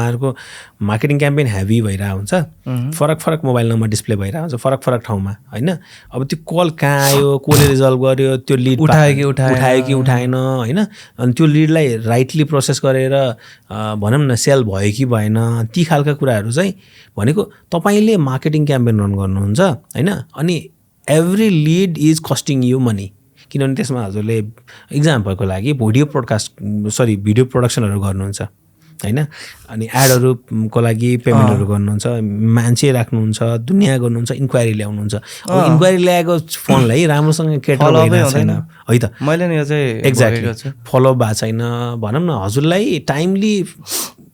उहाँहरूको marketing campaign heavy भइरहेको हुन्छ, फरक फरक मोबाइल नम्बर डिस्प्ले भइरहेको हुन्छ फरक फरक ठाउँमा होइन। अब त्यो कल कहाँ आयो, कसले रिजल्भ गर्यो, त्यो लिड उठायो कि उठाएन होइन। अनि त्यो लिडलाई राइटली प्रोसेस गरेर भनौँ न सेल भयो कि भएन, ती खालका कुराहरू चाहिँ भनेको तपाईँले मार्केटिङ क्याम्पेन रन गर्नुहुन्छ होइन। अनि every lead is costing you money, किनभने त्यसमा हजुरले इक्जाम्पलको लागि भिडियो प्रोडक्सनहरू गर्नुहुन्छ होइन। अनि एडहरूको लागि पेमेन्टहरू गर्नुहुन्छ, मान्छे राख्नुहुन्छ, दुनियाँ गर्नुहुन्छ, इन्क्वायरी ल्याउनुहुन्छ। अब इन्क्वायरी ल्याएको फोनलाई राम्रोसँग केटर भइरहेको छैन है त, मैले नि यो चाहिँ एक्ज्याक्टली फलो भएको छैन भनौँ न। हजुरलाई टाइमली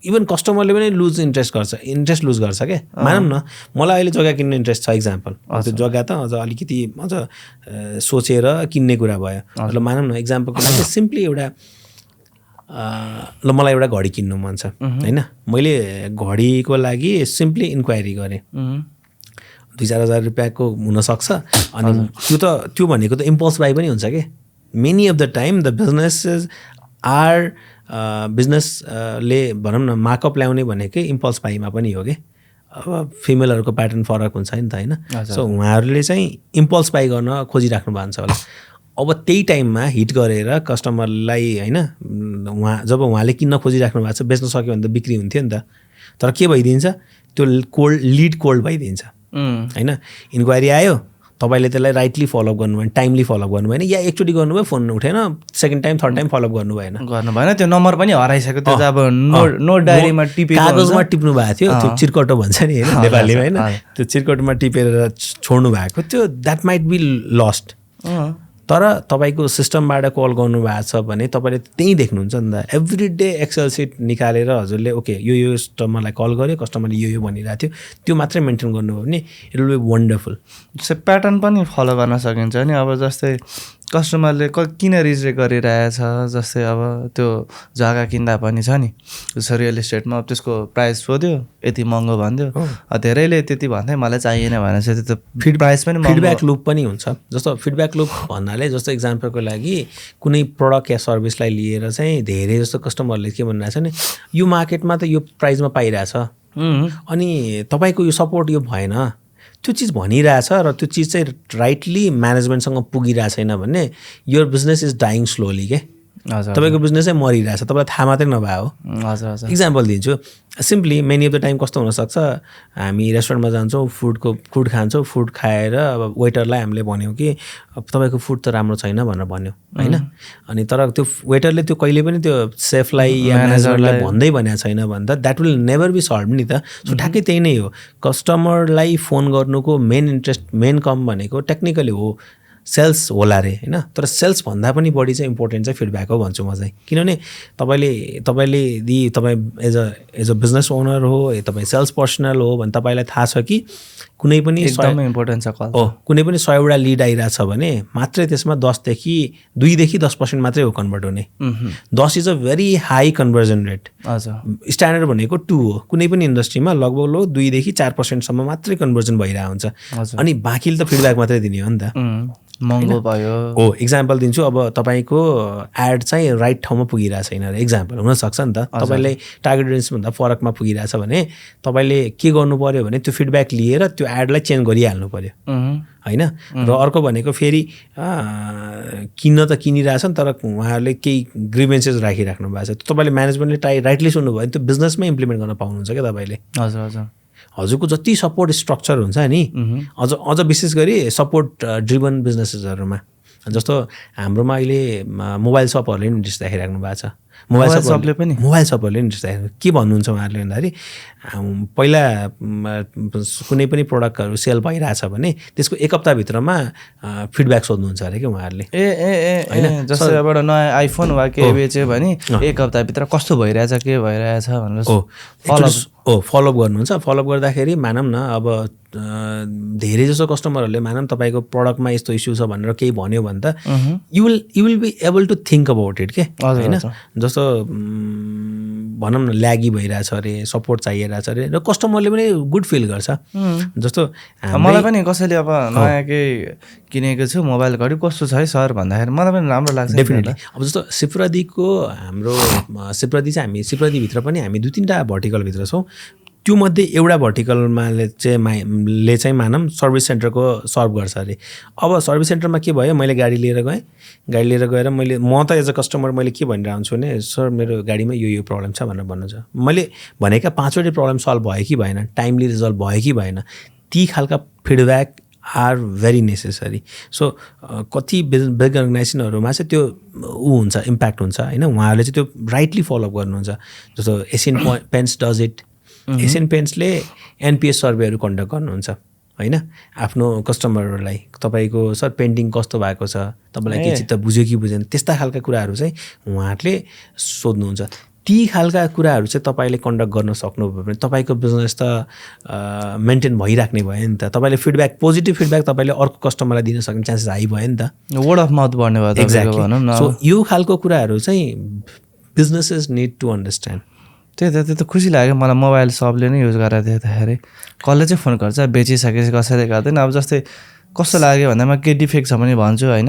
इभन कस्टमरले पनि इन्ट्रेस्ट लुज गर्छ क्या। मानौँ न मलाई अहिले जग्गा किन्ने इन्ट्रेस्ट छ इक्जाम्पल, त्यो जग्गा त अझ अलिकति अझ सोचेर किन्ने कुरा भयो। ल मानौँ न इक्जाम्पलको लागि सिम्पली एउटा ल मलाई एउटा घडी किन्नु मन छ होइन। मैले घडीको लागि सिम्पली इन्क्वायरी गरेँ, 2-4 हजार रुपियाँको हुनसक्छ। अनि त्यो भनेको त इम्पल्स बाई पनि हुन्छ क्या। Many of the time the businesses are बिजनेसले भनौँ न मार्कअप ल्याउने भनेकै इम्पल्स बाईमा पनि हो कि। अब फिमेलहरूको प्याटर्न फरक हुन्छ नि त होइन। सो उहाँहरूले चाहिँ इम्पल्स बाई गर्न खोजिराख्नु भएको हुन्छ होला। अब त्यही टाइममा हिट गरेर कस्टमरलाई होइन जब उहाँले किन्न खोजिराख्नु भएको छ, बेच्न सक्यो भने त बिक्री हुन्थ्यो नि त। तर के भइदिन्छ, त्यो लिड कोल्ड भइदिन्छ होइन। इन्क्वायरी आयो, तपाईँले त्यसलाई राइटली फलोअप गर्नु भएन, टाइमली फलोअप गर्नु भएन, या एकचोटि गर्नुभयो फोन उठेन, second time third time follow-up गर्नु भएन, त्यो नम्बर पनि हराइसक्यो। त्यो अब नोट डायरीमा टिपेको, कागजमा टिप्नु भएको थियो, त्यो चिरकटो भन्छ नि होइन नेपालीमा होइन, त्यो चिरकटोमा टिपेर छोड्नु भएको त्यो द्याट माइट बी लस्ट। तर तपाईँको सिस्टमबाट कल गर्नुभएको छ भने तपाईँले त्यहीँ देख्नुहुन्छ नि त। एभ्री डे एक्सेल सिट निकालेर हजुरले ओके यो कस्टमरलाई कल गर्यो, कस्टमरले यो भनिरहेको थियो, त्यो मात्रै मेन्टेन गर्नुभयो भने इट विल बी वन्डरफुल। जस्तै प्याटर्न पनि फलो गर्न सकिन्छ नि। अब जस्तै कस्टमरले किन रिजेक्ट गरिरहेछ, जस्तै अब त्यो जग्गा किन्दा पनि छ नि, जस्तो रियल इस्टेटमा अब त्यसको प्राइस सोध्यो, यति महँगो भनिदियो, धेरैले त्यति भन्दै मलाई चाहिएन भनेपछि त्यो प्राइस पनि फिडब्याक लुप पनि हुन्छ। जस्तो फिडब्याक लुप भन्नाले जस्तो इक्जाम्पलको लागि कुनै प्रडक्ट या सर्भिसलाई लिएर चाहिँ धेरै जस्तो कस्टमरले के भनिरहेछ भने यो मार्केटमा त यो प्राइसमा पाइरहेछ, अनि तपाईँको यो सपोर्ट यो भएन, त्यो चिज भनिरहेछ र त्यो चिज चाहिँ राइटली म्यानेजमेन्टसँग पुगिरहेको छैन भने your business is dying slowly के। तपाईँको बिजनेस चाहिँ मरिरहेछ, तपाईँलाई थाहा मात्रै नभए हो। हजुर इक्जाम्पल दिन्छु, simply many of the time कस्तो हुनसक्छ, हामी रेस्टुरेन्टमा जान्छौँ, फुड खान्छौँ, फुड खाएर अब वेटरलाई हामीले भन्यौँ कि तपाईँको फुड त राम्रो छैन भनेर भन्यो होइन। अनि तर त्यो वेटरले त्यो कहिले पनि त्यो सेफलाई या म्यानेजरलाई भन्दै भनेको छैन भने त that will never be solve नि त। सो ठ्याक्कै त्यही नै हो, कस्टमरलाई फोन गर्नुको मेन कम भनेको टेक्निकली हो सेल्स होला रे होइन। तर सेल्स भन्दा पनि बढी चाहिँ इम्पोर्टेन्ट चाहिँ फिडब्याक हो भन्छु म चाहिँ। किनभने तपाईँ एज अ बिजनेस ओनर हो, तपाईँ सेल्स पर्सनल हो भने तपाईँलाई थाहा छ कि कुनै पनि एकदमै इम्पोर्टेन्ट छ कल। कुनै पनि 100वटा लिड आइरहेछ भने मात्रै त्यसमा 2-10% मात्रै हो कन्भर्ट हुने। 10 is a very high conversion rate. Standard भनेको 2 हो। कुनै पनि इन्डस्ट्रीमा लगभग 2-4% मात्रै कन्भर्जन भइरहेको हुन्छ, अनि बाँकीले त फिडब्याक मात्रै दिने हो नि त। महँगो भयो हो। इक्जाम्पल दिन्छु, अब तपाईँको एड चाहिँ राइट ठाउँमा पुगिरहेको छैन अरे, इक्जाम्पल हुनसक्छ नि त। तपाईँले टार्गेट रेन्जभन्दा फरकमा पुगिरहेछ भने तपाईँले के गर्नु पऱ्यो भने त्यो फिडब्याक लिएर त्यो एडलाई चेन्ज गरिहाल्नु पऱ्यो होइन। र अर्को भनेको फेरि किन्न त किनिरहेछ नि, तर उहाँहरूले केही ग्रिभेन्सेस राखिराख्नु भएको छ, तपाईँले म्यानेजमेन्टले राइटली सुन्नुभयो भने त्यो बिजनेसमै इम्प्लिमेन्ट गर्न पाउनुहुन्छ क्या तपाईँले। हजुरको जति सपोर्ट स्ट्रक्चर हुन्छ नि, अझ विशेष गरी सपोर्ट ड्रिभन बिजनेसेसहरूमा, जस्तो हाम्रोमा अहिले मोबाइल सपहरूले पनि इन्ट्रेस्ट राखिराख्नु भएको छ। मोबाइल सपहरूले इन्ट्रेस्ट राखेको के भन्नुहुन्छ उहाँहरूले भन्दाखेरि, पहिला कुनै पनि प्रडक्टहरू सेल भइरहेछ भने त्यसको 1 हप्ताभित्रमा फिडब्याक सोध्नुहुन्छ अरे कि उहाँहरूले। होइन जस्तै एउटा नयाँ आइफोन वा के बेच्यो भने 1 हप्ताभित्र कस्तो भइरहेछ के भइरहेछ भनेर फलोअप गर्नुहुन्छ। फलोअप गर्दाखेरि मानौँ न अब धेरै जसो कस्टमरहरूले मानौँ तपाईँको प्रडक्टमा यस्तो इस्यु छ भनेर केही भन्यो भने त you will be able to think about it के होइन। जस्तो भनौँ न ल्यागी भइरहेछ अरे सपोर्ट चाहिरहेछ अरे र कस्टमरले पनि गुड फिल गर्छ जस्तो मलाई पनि कसैले अब नयाँ केही किनेको छु मोबाइल घडी कस्तो छ है सर भन्दाखेरि मलाई पनि राम्रो लाग्छ डेफिनेटली अब जस्तो सिप्रदीको हाम्रो सिप्रदी चाहिँ हामी सिप्रदीभित्र पनि हामी 2-3टा भर्टिकलभित्र छौँ त्यो मध्ये एउटा भर्टिकलमा चाहिँ मानौँ सर्भिस सेन्टरको सर्भ गर्छ अरे अब सर्भिस सेन्टरमा के भयो मैले गाडी लिएर गएर म त एज अ कस्टमर मैले के भनिरहेको हुन्छु भने सर मेरो गाडीमा यो प्रब्लम छ भनेर भन्नु छ मैले भनेका 5वटै प्रब्लम सल्भ भयो कि भएन टाइमली रिजल्भ भयो कि भएन ती खालका feedback are very necessary so कति बिग अर्गनाइजेसनहरूमा चाहिँ त्यो हुन्छ इम्प्याक्ट हुन्छ होइन उहाँहरूले चाहिँ त्यो राइटली फलोअप गर्नुहुन्छ जस्तो एसियन पेन्ट्स डज इट एसियन पेन्ट्सले एनपिएस सर्वेहरू कन्डक्ट गर्नुहुन्छ होइन आफ्नो कस्टमरहरूलाई तपाईँको सर पेन्टिङ कस्तो भएको छ तपाईँलाई के चित्त बुझ्यो कि बुझेन त्यस्ता खालका कुराहरू चाहिँ उहाँहरूले सोध्नुहुन्छ ती खालका कुराहरू चाहिँ तपाईँले कन्डक्ट गर्न सक्नुभयो भने तपाईँको बिजनेस त मेन्टेन भइराख्ने भयो नि त तपाईँले फिडब्याक पोजिटिभ फिडब्याक तपाईँले अर्को कस्टमरलाई दिन सक्ने चान्सेस हाई भयो नि त वर्ड अफ माउथ बढ्ने भयो एक्ज्याक्टली सो यो खालको कुराहरू चाहिँ बिजनेसेस निड टु अन्डरस्ट्यान्ड त्यो त खुसी लाग्यो मलाई मोबाइल सबले नै युज गरेर दिँदाखेरि कसले चाहिँ फोन गर्छ बेचिसकेपछि कसैले गर्दैन अब जस्तै कस्तो लाग्यो भन्दामा केही डिफेक्ट छ भने भन्छु होइन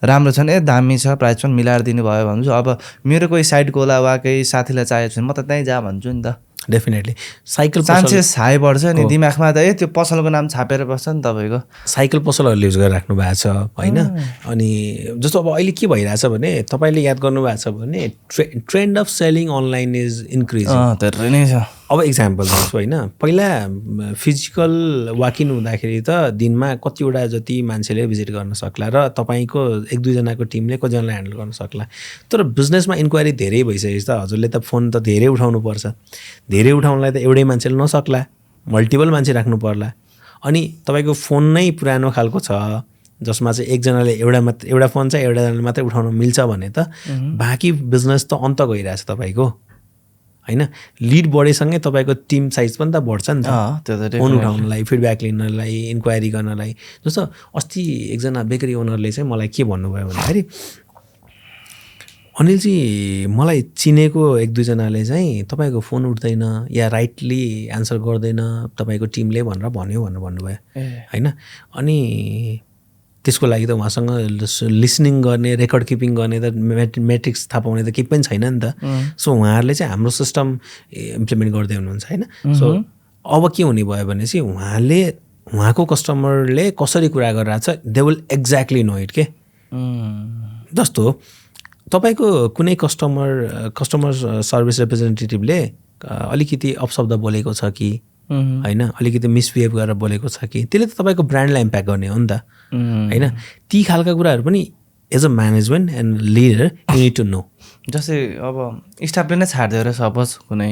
राम्रो छ भने दामी छ प्राइस पनि मिलाएर दिनुभयो भन्छु अब मेरो कोही साइडको वा केही साथीलाई चाहिएको छ भने म त त्यहीँ जा भन्छु नि त डेफिनेटली साइकल चान्सेस हाई बढ्छ नि दिमागमा त त्यो पसलको नाम छापेर बस्छ नि तपाईँको साइकल पसलहरूले युज गरिराख्नु भएको छ होइन अनि जस्तो अब अहिले के भइरहेछ भने तपाईँले याद गर्नुभएको छ भने trend of selling online is increase धेरै नै छ अब इक्जाम्पल दिन्छु होइन पहिला फिजिकल वाकिन हुँदाखेरि त दिनमा कतिवटा जति मान्छेले भिजिट गर्न सक्ला र तपाईँको 1-2जनाको टिमले कतिजनालाई ह्यान्डल गर्न सक्ला तर बिजनेसमा इन्क्वायरी धेरै भइसकेपछि त हजुरले त फोन त धेरै उठाउनु पर्छ धेरै उठाउनलाई त एउटै मान्छेले नसक्ला मल्टिपल मान्छे राख्नु पर्ला अनि तपाईँको फोन नै पुरानो खालको छ जसमा चाहिँ एकजनाले एउटा फोन चाहिँ एउटाजनाले मात्रै उठाउन मिल्छ भने त बाँकी बिजनेस त अन्त गइरहेछ तपाईँको होइन लिड बढेसँगै तपाईँको टिम साइज पनि त बढ्छ नि त फोन उठाउनलाई फिडब्याक लिनलाई इन्क्वायरी गर्नलाई जस्तो अस्ति एकजना बेकरी ओनरले चाहिँ मलाई के भन्नुभयो भन्दाखेरि अनिलजी मलाई चिनेको 1-2जनाले चाहिँ तपाईँको फोन उठ्दैन या राइटली एन्सर गर्दैन तपाईँको टिमले भनेर भन्नुभयो होइन अनि त्यसको लागि त उहाँसँग लिसनिङ गर्ने रेकर्ड किपिङ गर्ने त मेट्रिक्स थाहा पाउने त केही पनि छैन नि त सो उहाँहरूले चाहिँ हाम्रो सिस्टम इम्प्लिमेन्ट गर्दै हुनुहुन्छ होइन सो अब के हुने भयो भने चाहिँ उहाँको कस्टमरले कसरी कुरा गरिरहेको छ they will exactly know it के जस्तो तपाईँको कुनै कस्टमर सर्भिस रिप्रेजेन्टेटिभले अलिकति अपशब्द बोलेको छ कि होइन अलिकति मिसबिहेभ गरेर बोलेको छ कि त्यसले त तपाईँको ब्रान्डलाई इम्प्याक्ट गर्ने हो नि त होइन ती खालका कुराहरू पनि as a management and leader you need to know जस्तै अब स्टाफले नै छाडिदियो अरे सपोज कुनै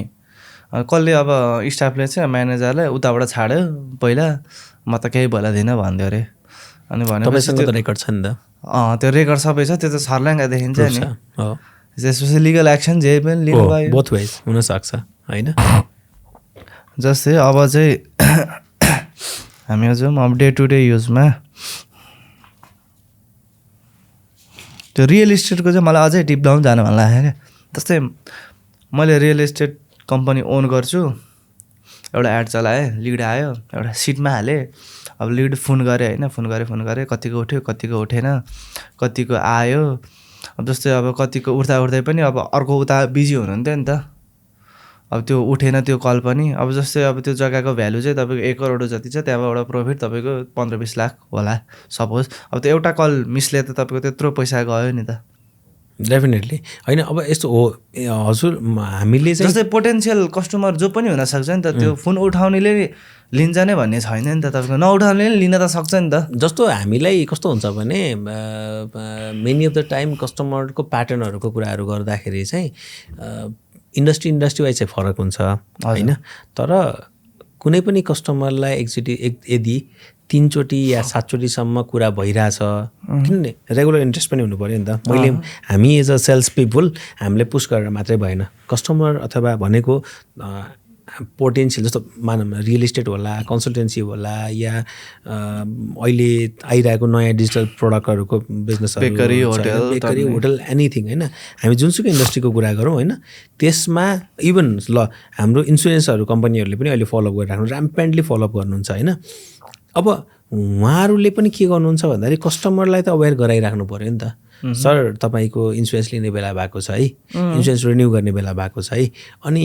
कसले अब स्टाफले चाहिँ म्यानेजरलाई उताबाट छाड्यो पहिला म त केही बोलादिनँ भनिदियो अरे अनि तपाईँसँग त रेकर्ड छ नि त त्यो रेकर्ड सबै छ त्यो त छर्ल्याङ्गा देखिन्छ नि त्यसपछि लिगल एक्सन जे पनि लिनु भयो बोथ वेज हुनसक्छ होइन जस्तै अब चाहिँ हामी जाउँ अब डे टु डे युजमा त्यो रियल इस्टेटको चाहिँ मलाई अझै डिप डाउन जानु मन लाग्यो क्या जस्तै मैले रियल इस्टेट कम्पनी ओन गर्छु एउटा एड चलाएँ लिड आयो एउटा सिटमा हालेँ अब लिड फोन गरेँ होइन फोन गरेँ कतिको उठ्यो कतिको उठेन कतिको आयो अब जस्तै अब कतिको उठ्दै पनि अब अर्को उता बिजी हुनुहुन्थ्यो नि त अब त्यो उठेन त्यो कल पनि अब जस्तै अब त्यो जग्गाको भ्यालु चाहिँ तपाईँको 1 करोड जति छ त्यहाँबाट प्रफिट तपाईँको 15-20 लाख होला सपोज अब त्यो एउटा कल मिसले त तपाईँको त्यत्रो पैसा गयो नि त डेफिनेटली होइन अब यस्तो हो हजुर हामीले चाहिँ जस्तै पोटेन्सियल कस्टमर जो पनि हुनसक्छ नि त त्यो फोन उठाउनेले लिन्छ नै भन्ने छैन नि त तपाईँको नउठाउनेले लिन त सक्छ नि त जस्तो हामीलाई कस्तो हुन्छ भने मेनी अफ द टाइम कस्टमरको प्याटर्नहरूको कुराहरू गर्दाखेरि चाहिँ इन्डस्ट्री वाइज चाहिँ फरक हुन्छ होइन तर कुनै पनि कस्टमरलाई यदि 3 चोटि या 7 चोटिसम्म कुरा भइरहेछ किनभने रेगुलर इन्ट्रेस्ट पनि हुनु पऱ्यो नि त हामी एज अ सेल्स पिपुल हामीले पुस गरेर मात्रै भएन कस्टमर अथवा भनेको पोटेन्सियल जस्तो मानौँ न रियल इस्टेट होला कन्सल्टेन्सी होला या अहिले आइरहेको नयाँ डिजिटल प्रडक्टहरूको बिजनेसहरू बेकरी होटल एनिथिङ होइन हामी जुनसुकै इन्डस्ट्रीको कुरा गरौँ होइन त्यसमा इभन ल हाम्रो इन्सुरेन्सहरू कम्पनीहरूले पनि अहिले फलोअप गरिराख्नु ऱ्याम्पेन्टली फलोअप गर्नुहुन्छ होइन अब उहाँहरूले पनि के गर्नुहुन्छ भन्दाखेरि कस्टमरलाई त अवेर गराइराख्नु पऱ्यो नि त सर तपाईँको इन्सुरेन्स लिने बेला भएको छ है इन्सुरेन्स रिन्यू गर्ने बेला भएको छ है अनि